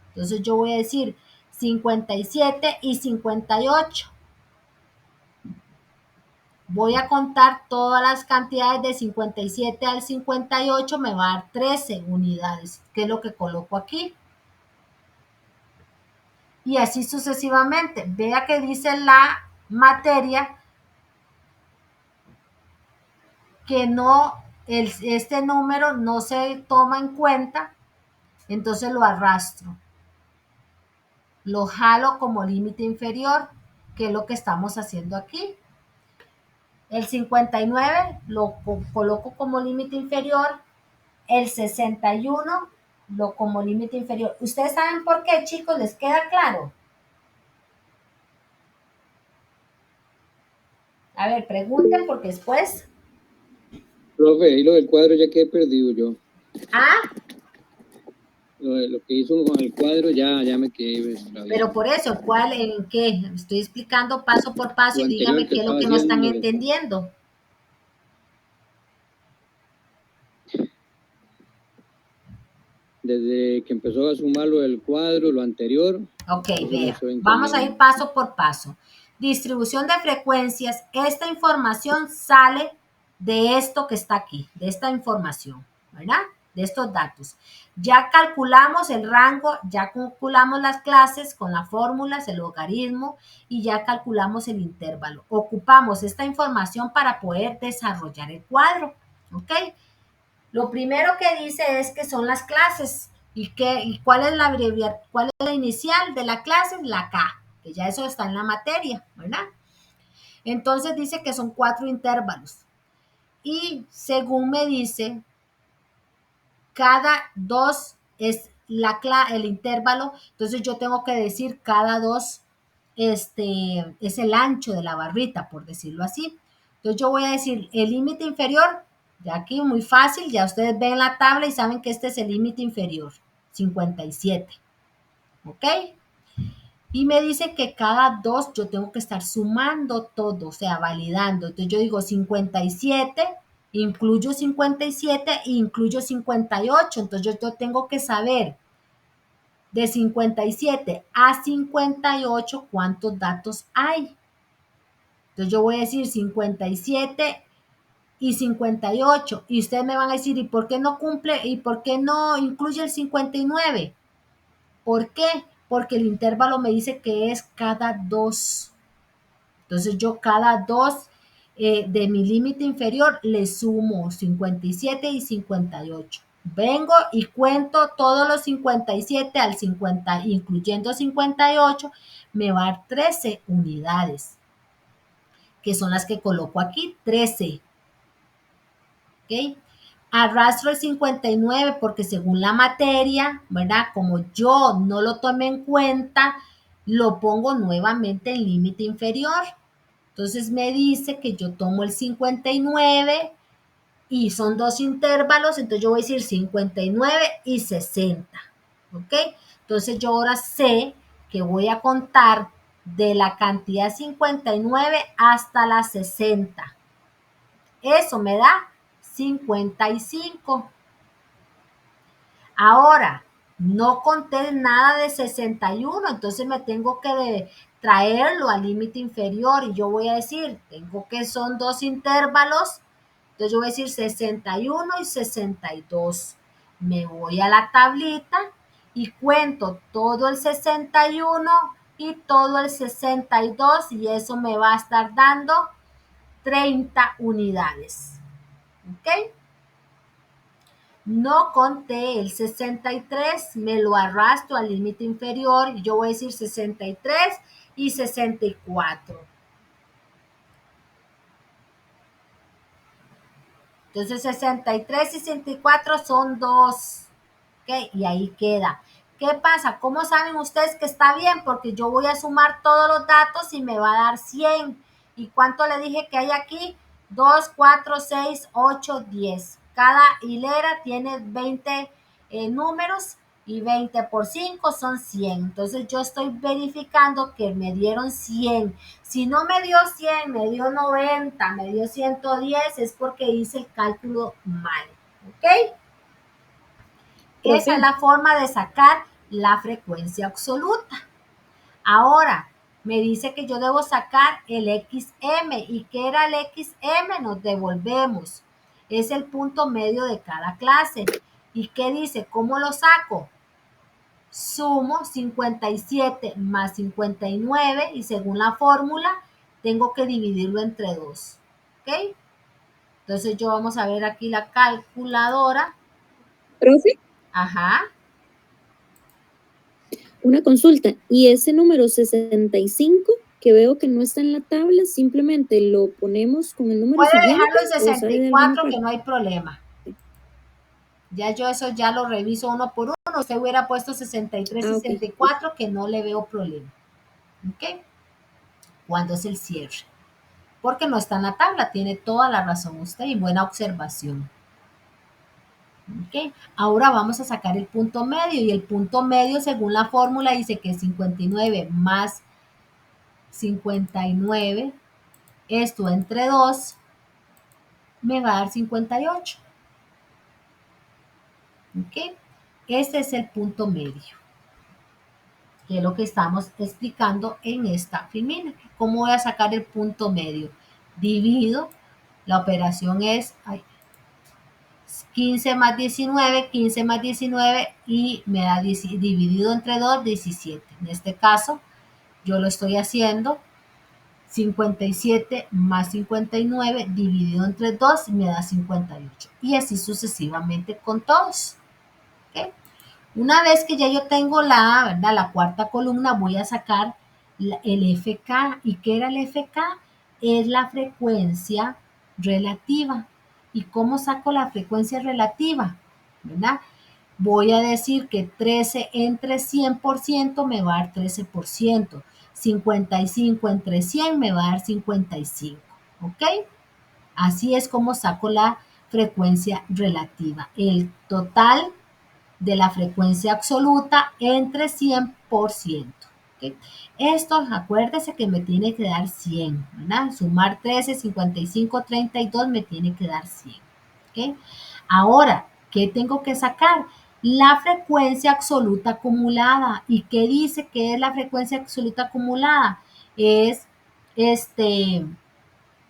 Entonces yo voy a decir 57 y 58. Voy a contar todas las cantidades de 57 al 58, me va a dar 13 unidades, que es lo que coloco aquí. Y así sucesivamente. Vea que dice la materia que no, este número no se toma en cuenta, entonces lo arrastro. Lo jalo como límite inferior, que es lo que estamos haciendo aquí. El 59 lo coloco como límite inferior. El 61 lo como límite inferior. ¿Ustedes saben por qué, chicos? ¿Les queda claro? A ver, pregunten porque después... Profe, y lo del cuadro ya quedé perdido yo. ¿Ah? Lo que hizo con el cuadro ya me quedé extraviado. Pero por eso, ¿cuál, en qué? Estoy explicando paso por paso y dígame qué es lo que no están entendiendo. Desde que empezó a sumar lo del cuadro, lo anterior. Ok, vea. Vamos a ir paso por paso. Distribución de frecuencias. Esta información sale de esto que está aquí, de esta información, ¿verdad? De estos datos. Ya calculamos el rango, ya calculamos las clases con las fórmulas, el logaritmo y ya calculamos el intervalo. Ocupamos esta información para poder desarrollar el cuadro, ¿ok? Lo primero que dice es que son las clases. ¿Y cuál es la abreviatura? ¿Cuál es la inicial de la clase? La K, que ya eso está en la materia, ¿verdad? Entonces dice que son 4 intervalos. Y según me dice, cada 2 es el intervalo. Entonces yo tengo que decir cada 2 es el ancho de la barrita, por decirlo así. Entonces yo voy a decir el límite inferior, ya aquí muy fácil, ya ustedes ven la tabla y saben que este es el límite inferior, 57. ¿Ok? Y me dice que cada 2 yo tengo que estar sumando todo, o sea, validando. Entonces yo digo 57, incluyo 57 e incluyo 58. Entonces yo tengo que saber de 57 a 58 cuántos datos hay. Entonces yo voy a decir 57 y 58. Y ustedes me van a decir, ¿y por qué no cumple? ¿Y por qué no incluye el 59? ¿Por qué? Porque el intervalo me dice que es cada 2. Entonces yo cada 2 de mi límite inferior le sumo 57 y 58. Vengo y cuento todos los 57 al 50, incluyendo 58, me va a dar 13 unidades, que son las que coloco aquí, 13. ¿Ok? Arrastro el 59 porque según la materia, ¿verdad? Como yo no lo tomé en cuenta, lo pongo nuevamente en límite inferior. Entonces me dice que yo tomo el 59 y son dos intervalos, entonces yo voy a decir 59 y 60, ¿ok? Entonces yo ahora sé que voy a contar de la cantidad 59 hasta la 60. Eso me da 55. Ahora, no conté nada de 61, entonces me tengo que traerlo al límite inferior y yo voy a decir, tengo que son dos intervalos, entonces yo voy a decir 61 y 62. Me voy a la tablita y cuento todo el 61 y todo el 62 y eso me va a estar dando 30 unidades. ¿Ok? No conté el 63, me lo arrastro al límite inferior y yo voy a decir 63 y 64. Entonces 63 y 64 son 2. ¿Ok? Y ahí queda. ¿Qué pasa? ¿Cómo saben ustedes que está bien? Porque yo voy a sumar todos los datos y me va a dar 100. ¿Y cuánto le dije que hay aquí? 2, 4, 6, 8, 10. Cada hilera tiene 20 números y 20 por 5 son 100. Entonces yo estoy verificando que me dieron 100. Si no me dio 100, me dio 90, me dio 110, es porque hice el cálculo mal. ¿Ok? Esa es la forma de sacar la frecuencia absoluta. Ahora, me dice que yo debo sacar el XM. ¿Y qué era el XM? Nos devolvemos. Es el punto medio de cada clase. ¿Y qué dice? ¿Cómo lo saco? Sumo 57 más 59 y según la fórmula tengo que dividirlo entre 2. ¿Ok? Entonces yo vamos a ver aquí la calculadora. Profe, Ajá. Una consulta, y ese número 65 que veo que no está en la tabla, simplemente lo ponemos con el número Puede siguiente dejarlo en o sale de alguna 64 que parte. no hay problema. Ya yo eso ya lo reviso uno por uno. Usted hubiera puesto 63 y Ah, ok. 64 que no le veo problema. ¿Ok? Cuando es el cierre. Porque no está en la tabla. Tiene toda la razón usted y buena observación. ¿Ok? Ahora vamos a sacar el punto medio. Y el punto medio, según la fórmula, dice que 59 más 59, esto entre 2, me va a dar 58. ¿Ok? Este es el punto medio, que es lo que estamos explicando en esta filmina. ¿Cómo voy a sacar el punto medio? Divido, la operación es 15 más 19, 15 más 19 y me da dividido entre 2, 17. En este caso, yo lo estoy haciendo 57 más 59 dividido entre 2 me da 58. Y así sucesivamente con todos. ¿Okay? Una vez que ya yo tengo ¿verdad? La cuarta columna, voy a sacar el FK. ¿Y qué era el FK? Es la frecuencia relativa. ¿Y cómo saco la frecuencia relativa? ¿Verdad? Voy a decir que 13 entre 100% me va a dar 13%. 55 entre 100 me va a dar 55. ¿Ok? Así es como saco la frecuencia relativa. El total de la frecuencia absoluta entre 100%. ¿Okay? Esto, acuérdese que me tiene que dar 100, ¿verdad? Sumar 13, 55, 32 me tiene que dar 100. ¿Okay? Ahora, ¿qué tengo que sacar? La frecuencia absoluta acumulada. ¿Y qué dice que es la frecuencia absoluta acumulada? Es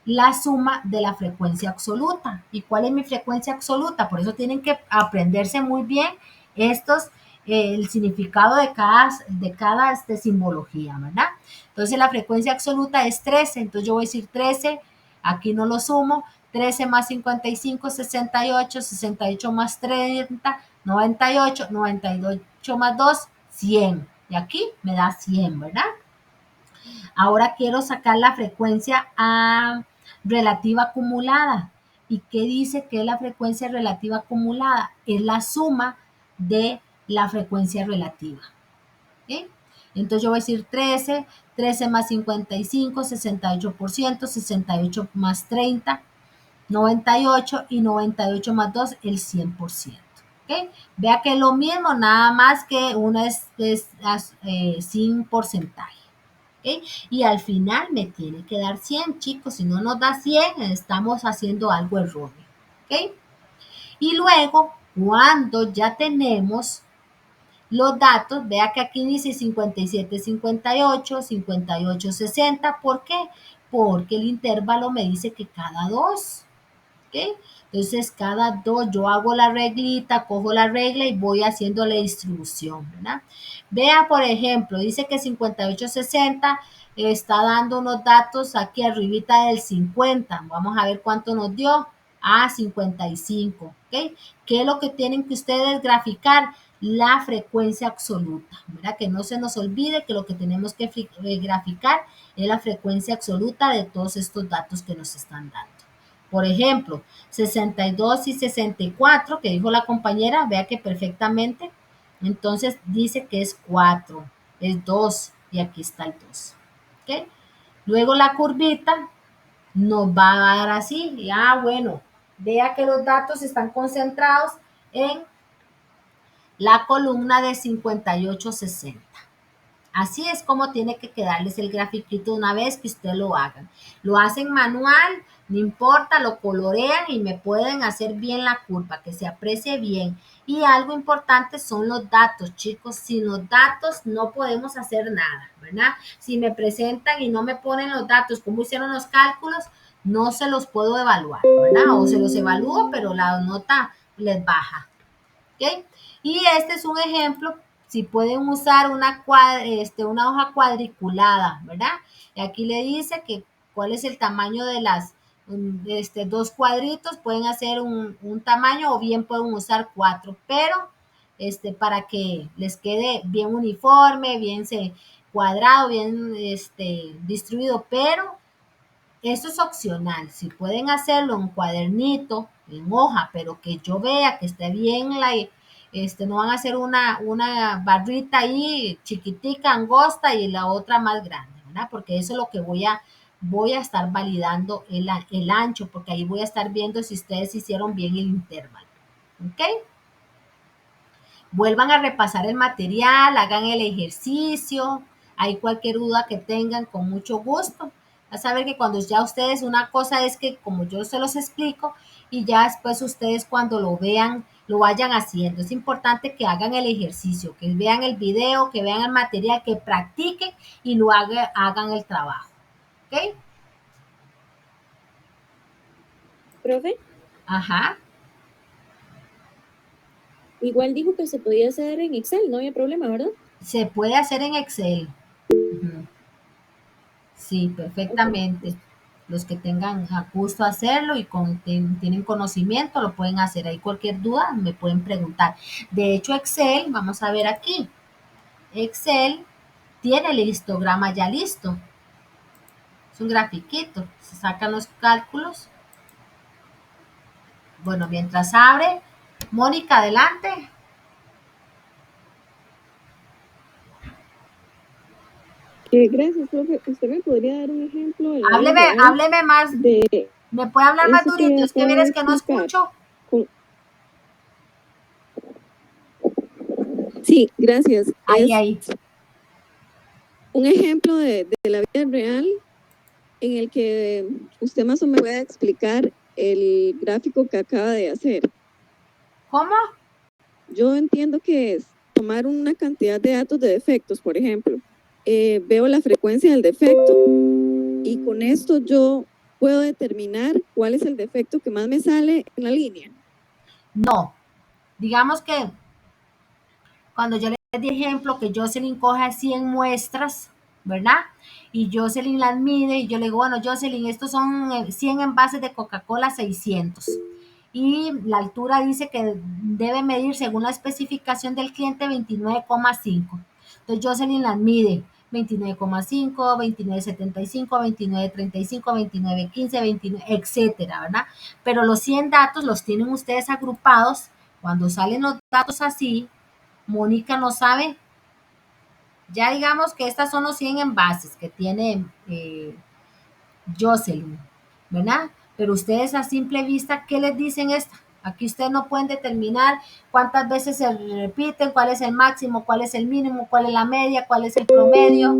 la suma de la frecuencia absoluta. ¿Y cuál es mi frecuencia absoluta? Por eso tienen que aprenderse muy bien estos, el significado de cada simbología, ¿verdad? Entonces la frecuencia absoluta es 13, entonces yo voy a decir 13, aquí no lo sumo, 13 más 55, 68, 68 más 30, 98, 98 más 2, 100. Y aquí me da 100, ¿verdad? Ahora quiero sacar la frecuencia relativa acumulada. ¿Y qué dice que es la frecuencia relativa acumulada? Es la suma de la frecuencia relativa. ¿Okay? Entonces yo voy a decir 13, 13 más 55, 68%, 68 más 30, 98 y 98 más 2, el 100%. ¿Okay? Vea que es lo mismo, nada más que una es sin porcentaje. ¿Okay? Y al final me tiene que dar 100, chicos. Si no nos da 100, estamos haciendo algo erróneo. ¿Okay? Y luego, cuando ya tenemos los datos, vea que aquí dice 57, 58, 58, 60. ¿Por qué? Porque el intervalo me dice que cada 2. ¿Ok? Entonces, cada 2 yo hago la reglita, cojo la regla y voy haciendo la distribución, ¿verdad? Vea, por ejemplo, dice que 5860 está dando unos datos aquí arribita del 50. Vamos a ver cuánto nos dio. 55, ¿ok? ¿Qué es lo que tienen que ustedes graficar? La frecuencia absoluta, ¿verdad? Que no se nos olvide que lo que tenemos que graficar es la frecuencia absoluta de todos estos datos que nos están dando. Por ejemplo, 62 y 64, que dijo la compañera, vea que perfectamente. Entonces dice que es 4, es 2 y aquí está el 2. ¿Okay? Luego la curvita nos va a dar así. Y, bueno, vea que los datos están concentrados en la columna de 58-60. Así es como tiene que quedarles el grafiquito una vez que usted lo hagan. Lo hacen manual, no importa, lo colorean y me pueden hacer bien la curva, que se aprecie bien. Y algo importante son los datos, chicos. Sin los datos no podemos hacer nada, ¿verdad? Si me presentan y no me ponen los datos, cómo hicieron los cálculos, no se los puedo evaluar, ¿verdad? O se los evalúo, pero la nota les baja. ¿Ok? Y este es un ejemplo, si pueden usar una hoja cuadriculada, ¿verdad? Y aquí le dice que cuál es el tamaño de las dos cuadritos, pueden hacer un tamaño o bien pueden usar 4, pero para que les quede bien uniforme, bien cuadrado, bien distribuido, pero eso es opcional. Si pueden hacerlo en cuadernito, en hoja, pero que yo vea que esté bien, no van a hacer una barrita ahí chiquitica, angosta y la otra más grande, ¿verdad? Porque eso es lo que voy a estar validando el ancho, porque ahí voy a estar viendo si ustedes hicieron bien el intervalo. ¿Ok? Vuelvan a repasar el material, hagan el ejercicio. Hay cualquier duda que tengan, con mucho gusto. A saber que cuando ya ustedes, una cosa es que como yo se los explico y ya después ustedes cuando lo vean, lo vayan haciendo. Es importante que hagan el ejercicio, que vean el video, que vean el material, que practiquen y lo hagan el trabajo. ¿Ok? Profe, Ajá. igual dijo que se podía hacer en Excel, no había problema, ¿verdad? Se puede hacer en Excel. Ujú. Sí, perfectamente. Los que tengan a gusto hacerlo y tienen conocimiento lo pueden hacer. Hay cualquier duda, me pueden preguntar. De hecho, Excel, vamos a ver aquí. Excel tiene el histograma ya listo. Es un grafiquito. Se sacan los cálculos. Bueno, mientras abre, Mónica, adelante. Gracias, profe. ¿Usted me podría dar un ejemplo en la vida real Hábleme más. de ¿Me puede hablar más eso que durito? Es que acaba de vienes que no explicar? escucho. Sí, gracias. Ahí. Un ejemplo de la vida real en el que usted más o menos pueda explicar el gráfico que acaba de hacer. ¿Cómo? Yo entiendo que es tomar una cantidad de datos de defectos, por ejemplo. Veo la frecuencia del defecto y con esto yo puedo determinar cuál es el defecto que más me sale en la línea. No. Digamos que cuando yo les di ejemplo que Jocelyn coge 100 muestras, ¿verdad? Y Jocelyn las mide y yo le digo, bueno, Jocelyn, estos son 100 envases de Coca-Cola 600. Y la altura dice que debe medir según la especificación del cliente 29,5. Entonces Jocelyn las mide, 29,5, 29,75, 29,35, 29,15, 29, etcétera, ¿verdad? Pero los 100 datos los tienen ustedes agrupados. Cuando salen los datos así, Mónica no sabe. Ya digamos que estas son los 100 envases que tiene Jocelyn, ¿verdad? Pero ustedes a simple vista, ¿qué les dicen esta? Aquí ustedes no pueden determinar cuántas veces se repiten, cuál es el máximo, cuál es el mínimo, cuál es la media, cuál es el promedio,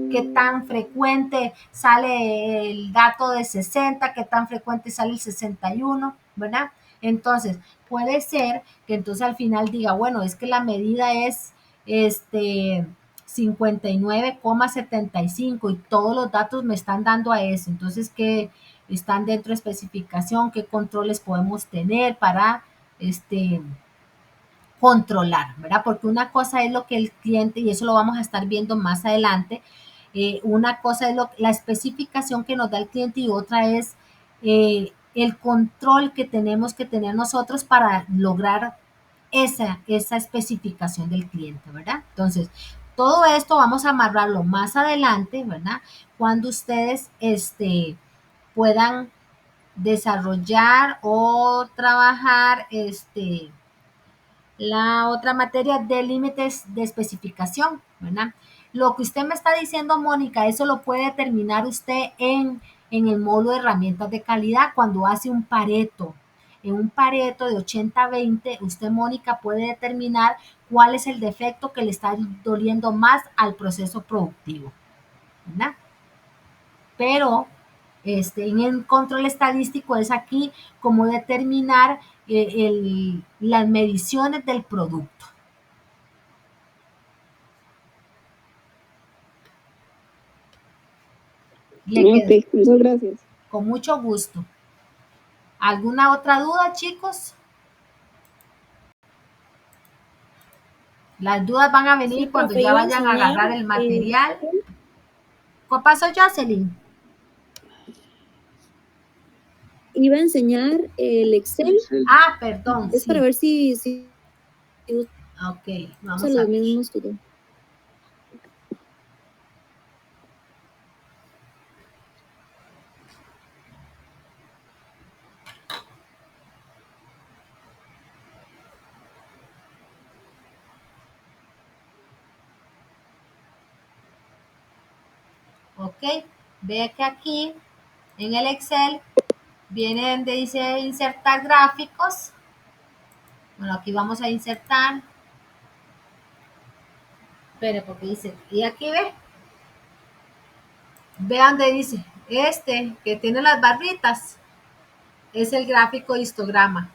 qué tan frecuente sale el dato de 60, qué tan frecuente sale el 61, ¿verdad? Entonces, puede ser que entonces al final diga, bueno, es que la medida es 59,75 y todos los datos me están dando a eso. Entonces, ¿qué están dentro de especificación? ¿Qué controles podemos tener para controlar, ¿verdad? Porque una cosa es lo que el cliente, y eso lo vamos a estar viendo más adelante, una cosa es la especificación que nos da el cliente y otra es el control que tenemos que tener nosotros para lograr esa especificación del cliente, ¿verdad? Entonces, todo esto vamos a amarrarlo más adelante, ¿verdad? Cuando ustedes puedan desarrollar o trabajar la otra materia de límites de especificación, ¿verdad? Lo que usted me está diciendo, Mónica, eso lo puede determinar usted en el módulo de herramientas de calidad cuando hace un pareto. En un pareto de 80-20, usted, Mónica, puede determinar cuál es el defecto que le está doliendo más al proceso productivo, ¿verdad? Pero en el control estadístico es aquí cómo determinar las mediciones del producto. Ok, muchas gracias. Con mucho gusto. ¿Alguna otra duda, chicos? Las dudas van a venir Sí, cuando profe, ya iba a vayan a enseñar, agarrar el material. ¿Qué pasó, Jocelyn? iba a enseñar el Excel. Ah, perdón, Es para sí. ver si usa Ok, vamos a los ver. mismos que yo. Ok, ve que aquí en el Excel viene donde dice insertar gráficos. Bueno, aquí vamos a insertar. Espere, porque dice, y aquí ve donde dice, que tiene las barritas, es el gráfico de histograma.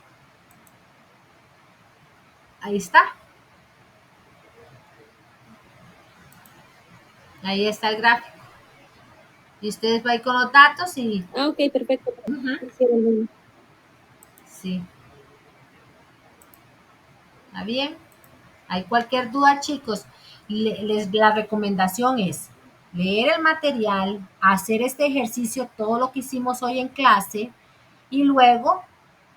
Ahí está. Ahí está el gráfico. Y ustedes van con los datos y... Ah, ok, perfecto. Sí. ¿Está bien? Hay cualquier duda, chicos. La recomendación es leer el material, hacer este ejercicio, todo lo que hicimos hoy en clase, y luego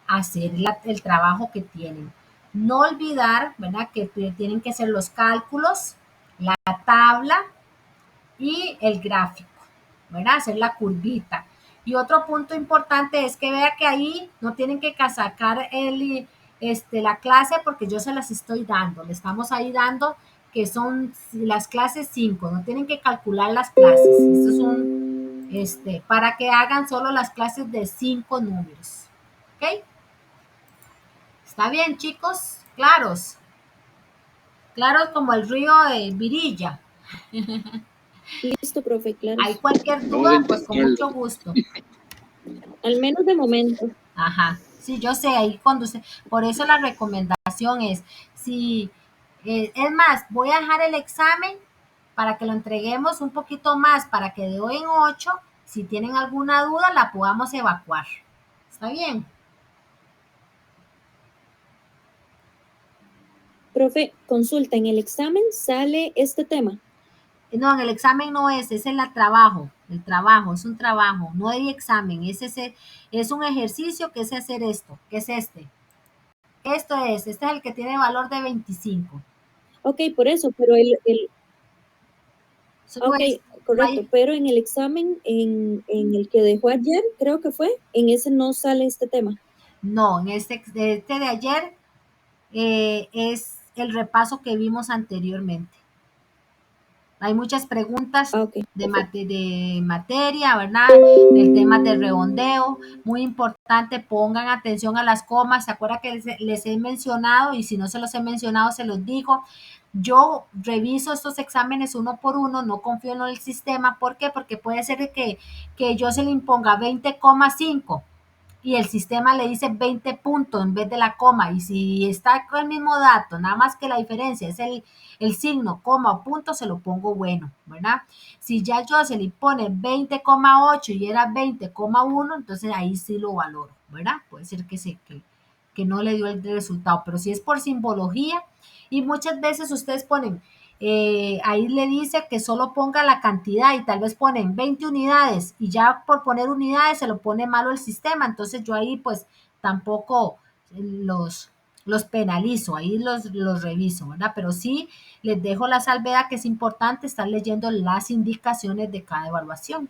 hacer el trabajo que tienen. No olvidar, ¿verdad? Que tienen que hacer los cálculos, la tabla y el gráfico, ¿verdad? Hacer la curvita. Y otro punto importante es que vea que ahí no tienen que sacar la clase porque yo se las estoy dando. Le estamos ahí dando que son las clases 5. No tienen que calcular las clases. Esto es para que hagan solo las clases de 5 números. ¿Ok? ¿Está bien, chicos? Claros. Claros como el río de Virilla. Listo, profe, claro. Hay cualquier duda, pues con mucho gusto. Al menos de momento. Ajá, sí, yo sé, ahí conduce. Por eso la recomendación es, si, es más, voy a dejar el examen para que lo entreguemos un poquito más, para que de hoy en 8, si tienen alguna duda, la podamos evacuar. ¿Está bien? Profe, consulta, en el examen sale este tema. No, en el examen no es el trabajo, es un trabajo, no hay examen, es un ejercicio que es hacer esto, que es este. Este es el que tiene valor de 25. Ok, por eso, pero Solo Ok, es- correcto, hay- pero en el examen, en el que dejó ayer, creo que fue, en ese no sale este tema. no, en este de ayer es el repaso que vimos anteriormente. Hay muchas preguntas Ah, ok, perfecto. de materia, ¿verdad? Del tema de redondeo. Muy importante, pongan atención a las comas. ¿Se acuerdan que les he mencionado? Y si no se los he mencionado, se los digo. Yo reviso estos exámenes uno por uno, no confío en el sistema. ¿Por qué? Porque puede ser que yo se le imponga 20,5 y el sistema le dice 20 puntos en vez de la coma. Y si está con el mismo dato, nada más que la diferencia es el signo, coma o punto, se lo pongo bueno, ¿verdad? Si ya yo se le pone 20,8 y era 20,1, entonces ahí sí lo valoro, ¿verdad? Puede ser que no le dio el resultado, pero si es por simbología, y muchas veces ustedes ponen, ahí le dice que solo ponga la cantidad y tal vez ponen 20 unidades y ya por poner unidades se lo pone malo el sistema, entonces yo ahí pues tampoco los penalizo, ahí los reviso, ¿verdad? Pero sí les dejo la salvedad que es importante estar leyendo las indicaciones de cada evaluación.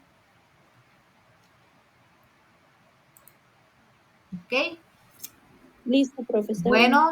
¿Ok? Listo, profe, está bien. Bueno.